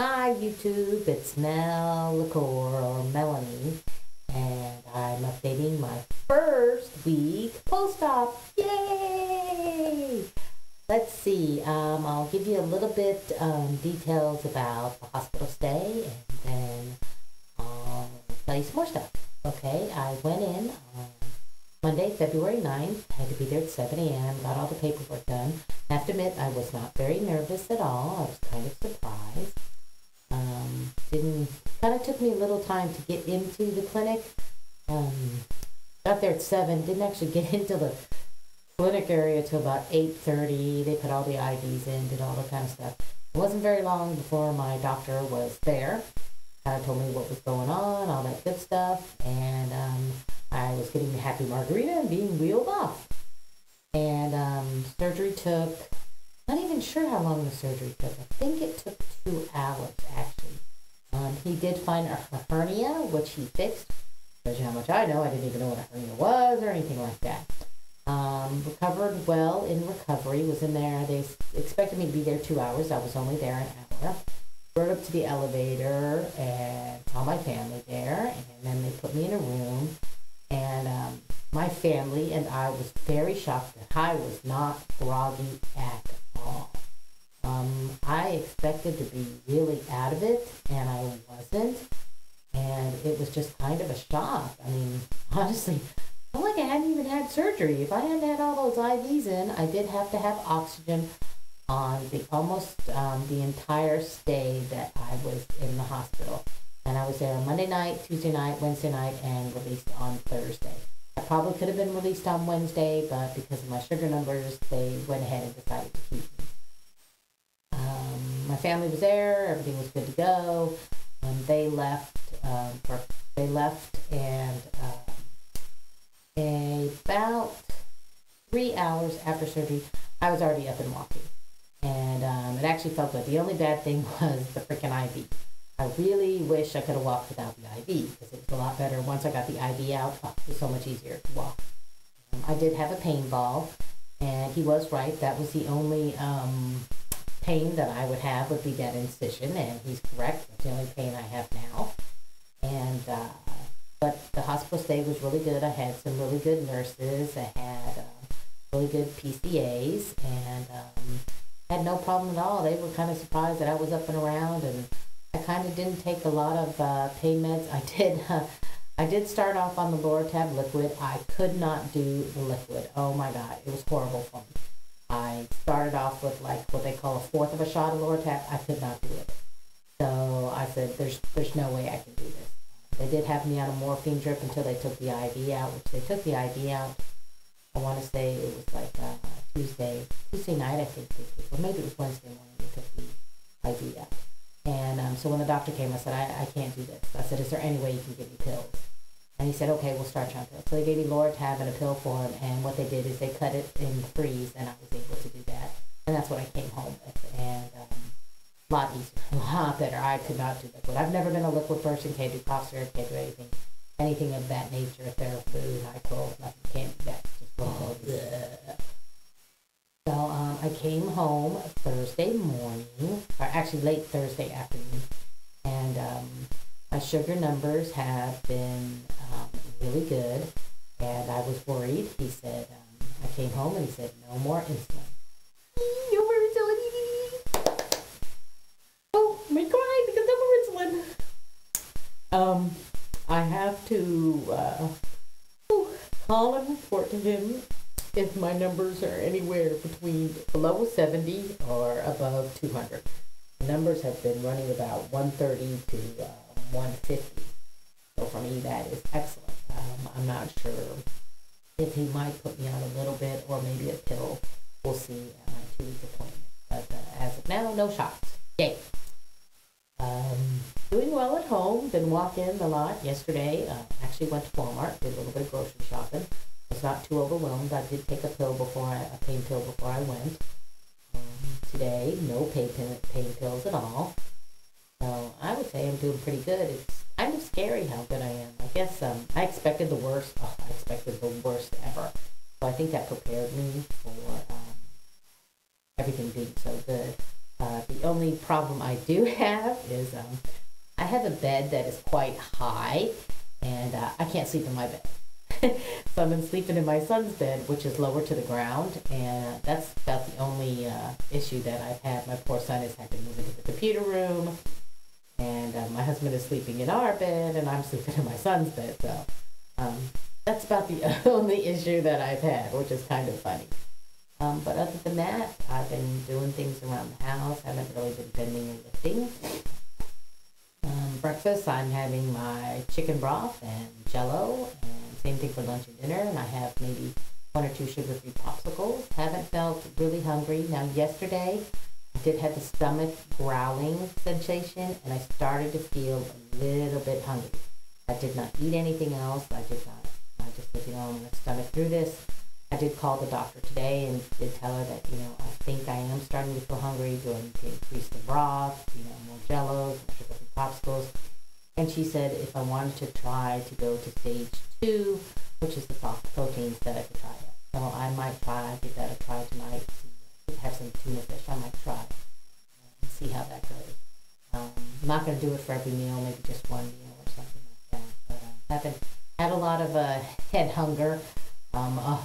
Hi YouTube, it's Mel Liqueur or Melanie, and I'm updating my first week post-op. Yay! Let's see, I'll give you a little bit details about the hospital stay, and then I'll tell you some more stuff. Okay, I went in on Monday, February 9th, had to be there at 7 a.m., got all the paperwork done. I have to admit, I was not very nervous at all. I was kind of surprised. Kind of took me a little time to get into the clinic. Got there at 7, didn't actually get into the clinic area till about 8:30. They put all the IVs in, did all that kind of stuff. It wasn't very long before my doctor was there. Kind of told me what was going on, all that good stuff, and I was getting the happy margarita and being wheeled off. And surgery took, not even sure how long the surgery took. I think it took 2 hours, actually. He did find a hernia, which he fixed. Shows you how much I know. I didn't even know what a hernia was or anything like that. Recovered well in recovery. Was in there. They expected me to be there 2 hours. I was only there an hour. Rode up to the elevator and saw my family there. And then they put me in a room. And my family and I was very shocked that I was not groggy at all. I expected to be really out of it, and I wasn't. And it was just kind of a shock. I mean, honestly, I felt like I hadn't even had surgery. If I hadn't had all those IVs in, I did have to have oxygen on the entire stay that I was in the hospital. And I was there on Monday night, Tuesday night, Wednesday night, and released on Thursday. I probably could have been released on Wednesday, but because of my sugar numbers, they went ahead and decided to keep me. My family was there, everything was good to go. They left, and about 3 hours after surgery, I was already up and walking. And it actually felt good. The only bad thing was the freaking IV. I really wish I could have walked without the IV, because it was a lot better. Once I got the IV out, it was so much easier to walk. I did have a pain ball, and he was right. That was the only pain that I would have would be that incision, and he's correct. That's the only pain I have now. And but the hospital stay was really good. I had some really good nurses. I had really good PCAs, and had no problem at all. They were kind of surprised that I was up and around, and I kind of didn't take a lot of pain meds. I did start off on the Loratab liquid. I could not do the liquid. Oh my God, it was horrible for me. I started off with like what they call a fourth of a shot of Loratab. I could not do it. So I said, there's no way I can do this. They did have me on a morphine drip until they took the IV out, which they took the IV out. I want to say it was like Tuesday night, I think, or maybe it was Wednesday morning they took the IV out. And so when the doctor came, I said, I can't do this. I said, is there any way you can give me pills? And he said, okay, we'll start you on pills. So they gave me Loratab and a pill for him, and what they did is they cut it in freeze, and I was able to do that. And that's what I came home with. And a lot easier, a lot better. I could not do liquid. I've never been a liquid person, can't do cough syrup, can't do anything of that nature, food, high cold, nothing, can't do that. Just bleh. So I came home Thursday morning, or actually late Thursday afternoon, and my sugar numbers have been really good, and I was worried. He said, I came home and he said, no more insulin. No more insulin. Oh, I may cry because no more insulin. I have to call and report to him if my numbers are anywhere between below 70 or above 200. The numbers have been running about 130 to 150. So for me, that is excellent. I'm not sure if he might put me on a little bit or maybe a pill. We'll see at my 2-week appointment. But as of now, no shots. Yay. Doing well at home. Been walking a lot yesterday. Actually went to Walmart, did a little bit of grocery shopping. Was not too overwhelmed. I did take a pain pill before I went. Today, no pain pills at all. So I would say I'm doing pretty good. It's kind of scary how good I am. I guess I expected the worst. Oh, I expected the worst ever. So I think that prepared me for everything being so good. The only problem I do have is I have a bed that is quite high, and I can't sleep in my bed. So I've been sleeping in my son's bed, which is lower to the ground, and that's about the only issue that I've had. My poor son has had to move into the computer room, and my husband is sleeping in our bed, and I'm sleeping in my son's bed. So that's about the only issue that I've had, which is kind of funny. But other than that, I've been doing things around the house. I haven't really been bending and lifting. Breakfast, I'm having my chicken broth and Jello, and same thing for lunch and dinner. And I have maybe 1 or 2 sugar-free popsicles. Haven't felt really hungry. Now, yesterday, I did have the stomach growling sensation, and I started to feel a little bit hungry. I did not eat anything else. I just said, I'm going to stomach through this. I did call the doctor today and did tell her that, I think I am starting to feel hungry. Do I need to increase the broth, more Jellos, more sugar-free popsicles? And she said if I wanted to try to go to stage 2, which is the soft proteins, that I could try that. So I might give that a try tonight. Have some tuna fish. I might try and see how that goes. I'm not going to do it for every meal, maybe just one meal or something like that. But I haven't had a lot of head hunger.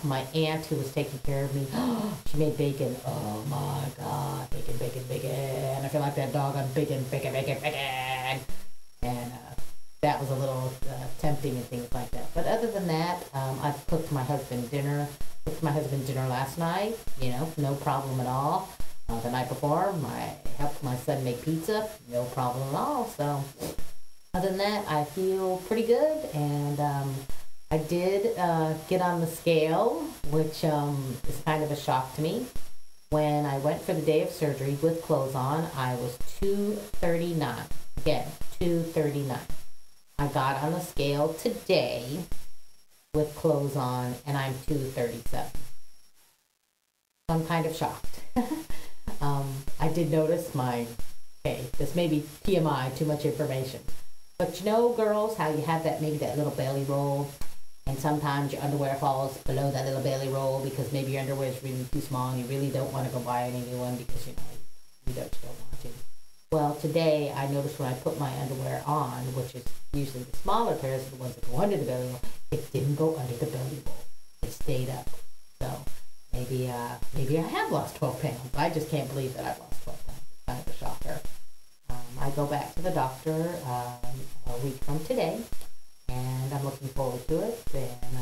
My aunt, who was taking care of me, she made bacon. Oh my God, bacon, bacon, bacon. I feel like that dog on bacon, bacon, bacon, bacon. And that was a little tempting and things like that. But other than that, I've cooked my husband dinner. Cooked my husband dinner last night, no problem at all. The night before, I helped my son make pizza, no problem at all. So other than that, I feel pretty good, and I did get on the scale, which is kind of a shock to me. When I went for the day of surgery with clothes on, I was 239. Again, 239. I got on the scale today with clothes on, and I'm 237. I'm kind of shocked. I did notice this may be TMI, too much information. But girls, how you have that little belly roll, and sometimes your underwear falls below that little belly roll because maybe your underwear is really too small and you really don't want to go buy any new one because, you don't want to. Well, today I noticed when I put my underwear on, which is usually the smaller pairs are the ones that go under the belly roll, it didn't go under the belly roll. It stayed up. So maybe I have lost 12 pounds. I just can't believe that I've lost 12 pounds. It's kind of a shocker. I go back to the doctor a week from today, and I'm looking forward to it. And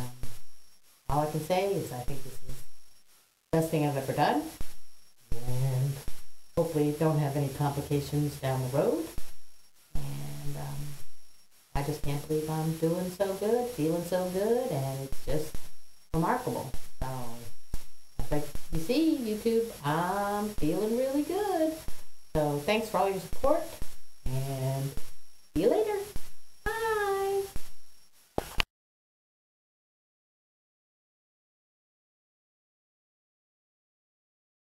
all I can say is I think this is the best thing I've ever done. And hopefully don't have any complications down the road. And I just can't believe I'm doing so good, feeling so good, and it's just remarkable. So, like you see, YouTube, I'm feeling really good. So thanks for all your support, and